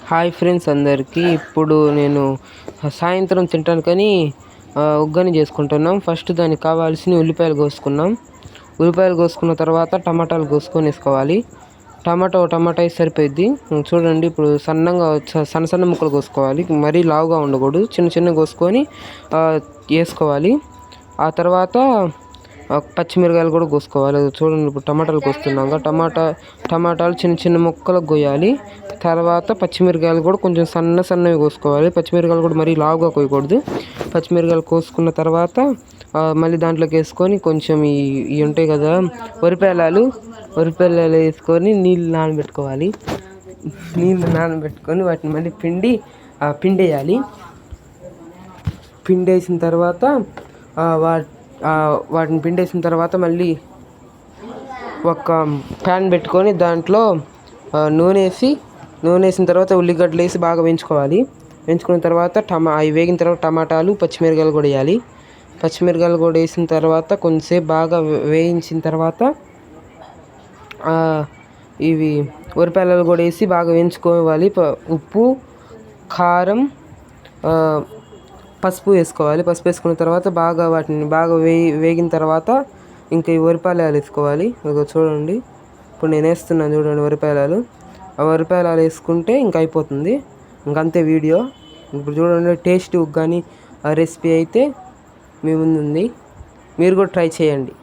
Hi friends అందరికీ. ఇప్పుడు నేను సాయంత్రం తినడానికని ఉగ్గాని చేసుకుంటున్నాం. ఫస్ట్ దానికి కావాల్సిన ఉల్లిపాయలు కోసుకున్న తర్వాత టమాటాలు కోసుకొని వేసుకోవాలి. టమాటా అయితే సరిపోయిద్ది. చూడండి, ఇప్పుడు సన్నంగా సన్న ముక్కలు కోసుకోవాలి. మరీ లావుగా ఉండకూడదు, చిన్న కోసుకొని వేసుకోవాలి. ఆ తర్వాత పచ్చిమిరకాయలు కూడా కోసుకోవాలి. చూడండి, ఇప్పుడు టమాటాలు కోస్తున్నాగా టమాటాలు చిన్న ముక్కలకు కోయాలి. తర్వాత పచ్చిమిరకాయలు కూడా కొంచెం సన్నవి కోసుకోవాలి. పచ్చిమిరకాయలు కూడా మరీ లావుగా కోయకూడదు. పచ్చిమిరకాయలు కోసుకున్న తర్వాత మళ్ళీ దాంట్లోకి వేసుకొని కొంచెం ఇవి ఉంటాయి కదా వరిపేలాలు వేసుకొని నీళ్ళు నానబెట్టుకోవాలి. వాటిని మళ్ళీ పిండేయాలి. పిండేసిన తర్వాత వాటిని పిండేసిన తర్వాత మళ్ళీ ఒక ప్యాన్ పెట్టుకొని దాంట్లో నూనె వేసిన తర్వాత ఉల్లిగడ్డలు వేసి బాగా వేయించుకున్న తర్వాత అవి వేగిన తర్వాత టమాటాలు పచ్చిమిరకాయలు కూడా వేయాలి. పచ్చిమిరకాయలు కూడా వేసిన తర్వాత కొంచెంసేపు బాగా వేయించిన తర్వాత ఇవి వరిపేలాలు కూడా వేసి బాగా వేయించుకోవాలి. ఉప్పు, కారం, పసుపు వేసుకోవాలి. పసుపు వేసుకున్న తర్వాత వాటిని బాగా వేగిన తర్వాత ఇంకా ఈ వరిపేలాలు వేసుకోవాలి. చూడండి, ఇప్పుడు నేను వేస్తున్నాను చూడండి వరిపేలాలు. ఆ వరిపేలాలు వేసుకుంటే ఇంకా అయిపోతుంది. ఇంకంతే వీడియో. ఇప్పుడు చూడండి, టేస్టీ ఉగ్గాని రెసిపీ అయితే మీ ముందుంది. మీరు కూడా ట్రై చేయండి.